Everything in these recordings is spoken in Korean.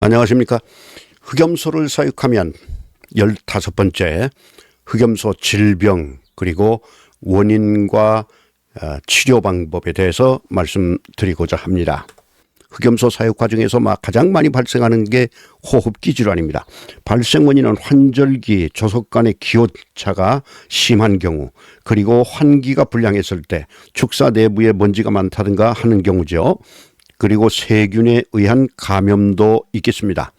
안녕하십니까. 흑염소를 사육하면 15번째 흑염소 질병 그리고 원인과 치료 방법에 대해서 말씀드리고자 합니다. 흑염소 사육 과정에서 가장 많이 발생하는 게 호흡기 질환입니다. 발생 원인은 환절기, 조석간의 기온차가 심한 경우, 그리고 환기가 불량했을 때, 축사 내부에 먼지가 많다든가 하는 경우죠. 그리고 세균에 의한 감염도 있겠습니다.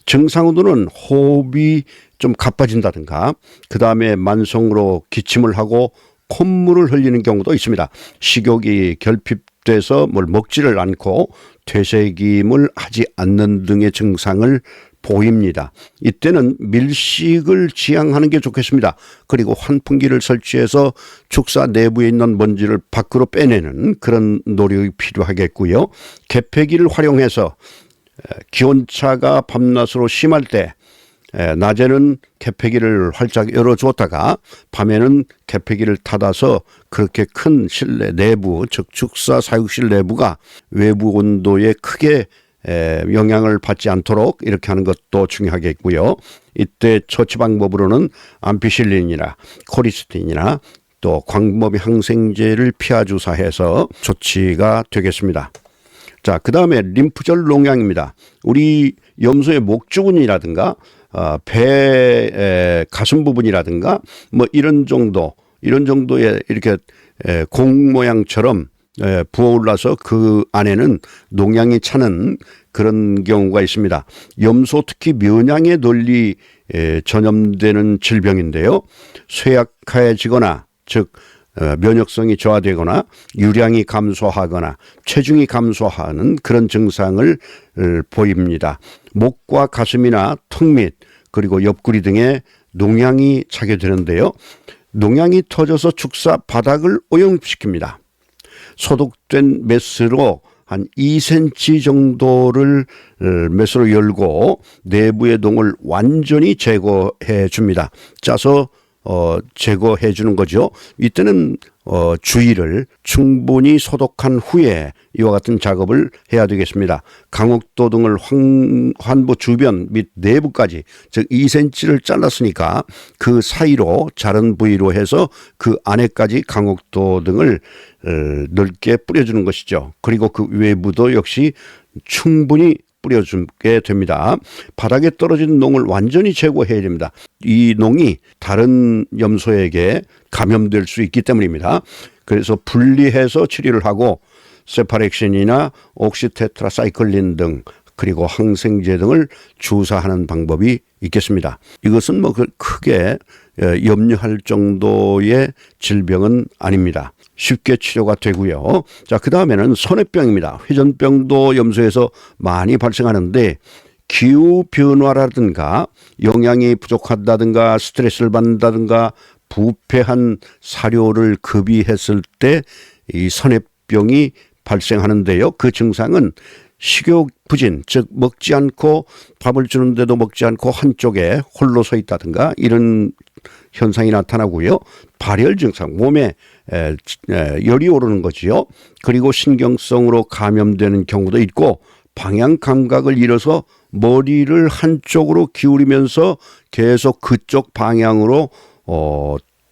증상으로는 호흡이 좀 가빠진다든가, 그 다음에 만성으로 기침을 하고 콧물을 흘리는 경우도 있습니다. 식욕이 결핍돼서 뭘 먹지를 않고 되새김을 하지 않는 등의 증상을 보입니다. 이때는 밀식을 지양하는 게 좋겠습니다. 그리고 환풍기를 설치해서 축사 내부에 있는 먼지를 밖으로 빼내는 그런 노력이 필요하겠고요. 개폐기를 활용해서 기온차가 밤낮으로 심할 때 낮에는 개폐기를 활짝 열어주었다가 밤에는 개폐기를 닫아서 그렇게 큰 실내 내부, 즉 축사 사육실 내부가 외부 온도에 크게 영향을 받지 않도록 이렇게 하는 것도 중요하겠고요. 이때 처치 방법으로는 암피실린이나 코리스틴이나 또 광범위 항생제를 피하 주사해서 조치가 되겠습니다. 자, 그 다음에 림프절 농양입니다. 우리 염소의 목주근이라든가 배 가슴 부분이라든가 이런 정도의 이렇게 공 모양처럼 부어올라서 그 안에는 농양이 차는 그런 경우가 있습니다. 염소 특히 면양에 널리 전염되는 질병인데요. 쇠약해지거나 즉 면역성이 저하되거나 유량이 감소하거나 체중이 감소하는 그런 증상을 보입니다. 목과 가슴이나 턱 밑 그리고 옆구리 등에 농양이 차게 되는데요. 농양이 터져서 축사 바닥을 오염시킵니다. 소독된 메스로 한 2cm 정도를 메스로 열고 내부의 동을 완전히 제거해 줍니다. 짜서 제거해 주는 거죠. 이때는 주위를 충분히 소독한 후에 이와 같은 작업을 해야 되겠습니다. 강옥도 등을 환부 주변 및 내부까지 즉 2cm를 잘랐으니까 그 사이로 자른 부위로 해서 그 안에까지 강옥도 등을 넓게 뿌려주는 것이죠. 그리고 그 외부도 역시 충분히 뿌려주게 됩니다. 바닥에 떨어진 농을 완전히 제거해야 됩니다. 이 농이 다른 염소에게 감염될 수 있기 때문입니다. 그래서 분리해서 치료를 하고 세파렉신이나 옥시테트라사이클린 등 그리고 항생제 등을 주사하는 방법이 있겠습니다. 이것은 크게 염려할 정도의 질병은 아닙니다. 쉽게 치료가 되고요. 자, 그 다음에는 선해병입니다. 회전병도 염소에서 많이 발생하는데 기후 변화라든가 영양이 부족하다든가 스트레스를 받는다든가 부패한 사료를 급이했을 때 이 선해병이 발생하는데요. 그 증상은 식욕 부진, 즉 먹지 않고 밥을 주는데도 먹지 않고 한쪽에 홀로 서 있다든가 이런 현상이 나타나고요. 발열 증상, 몸에 열이 오르는 거지요. 그리고 신경성으로 감염되는 경우도 있고 방향 감각을 잃어서 머리를 한쪽으로 기울이면서 계속 그쪽 방향으로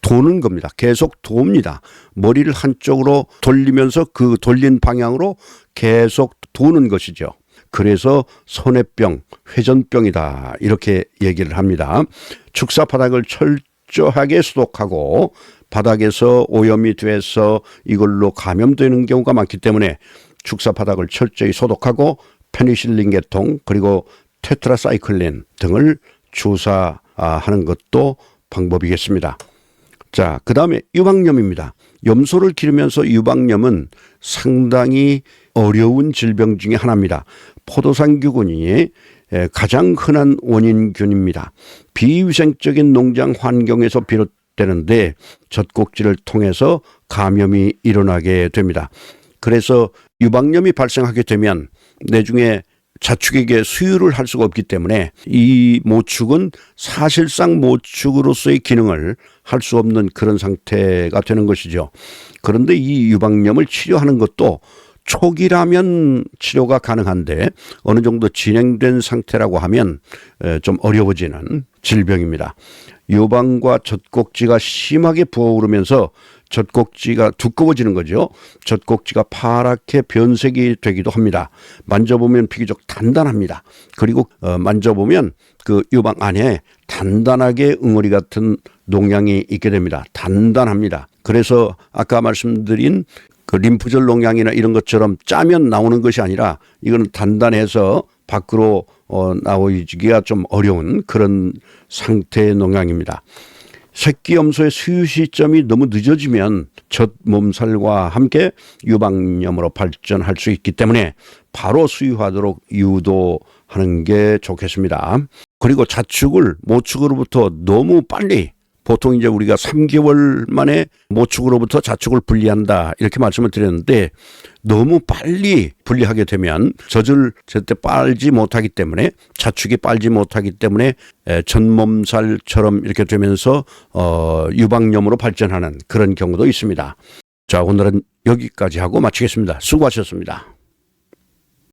도는 겁니다. 계속 돕니다. 머리를 한쪽으로 돌리면서 그 돌린 방향으로 계속 도는 것이죠. 그래서 선해병, 회전병이다 이렇게 얘기를 합니다. 축사 바닥을 철저하게 소독하고 바닥에서 오염이 돼서 이걸로 감염되는 경우가 많기 때문에 축사 바닥을 철저히 소독하고 페니실린 계통 그리고 테트라사이클린 등을 주사하는 것도 방법이겠습니다. 자, 그 다음에 유방염입니다. 염소를 기르면서 유방염은 상당히 어려운 질병 중에 하나입니다. 포도상규균이 가장 흔한 원인균입니다. 비위생적인 농장 환경에서 비롯되는데 젖꼭지를 통해서 감염이 일어나게 됩니다. 그래서 유방염이 발생하게 되면 내중에 자축에게 수유를 할 수가 없기 때문에 이 모축은 사실상 모축으로서의 기능을 할 수 없는 그런 상태가 되는 것이죠. 그런데 이 유방염을 치료하는 것도 초기라면 치료가 가능한데 어느 정도 진행된 상태라고 하면 좀 어려워지는 질병입니다. 유방과 젖꼭지가 심하게 부어오르면서 젖꼭지가 두꺼워지는 거죠. 젖꼭지가 파랗게 변색이 되기도 합니다. 만져보면 비교적 단단합니다. 그리고 만져보면 그 유방 안에 단단하게 응어리 같은 농양이 있게 됩니다. 단단합니다. 그래서 아까 말씀드린 그 림프절 농양이나 이런 것처럼 짜면 나오는 것이 아니라 이거는 단단해서 밖으로 나오기가 좀 어려운 그런 상태의 농양입니다. 새끼 염소의 수유 시점이 너무 늦어지면 젖 몸살과 함께 유방염으로 발전할 수 있기 때문에 바로 수유하도록 유도하는 게 좋겠습니다. 그리고 자축을 모축으로부터 너무 빨리, 보통 이제 우리가 3개월 만에 모축으로부터 자축을 분리한다 이렇게 말씀을 드렸는데 너무 빨리 분리하게 되면 젖을 제때 빨지 못하기 때문에, 자축이 빨지 못하기 때문에 젖몸살처럼 이렇게 되면서 유방염으로 발전하는 그런 경우도 있습니다. 자, 오늘은 여기까지 하고 마치겠습니다. 수고하셨습니다.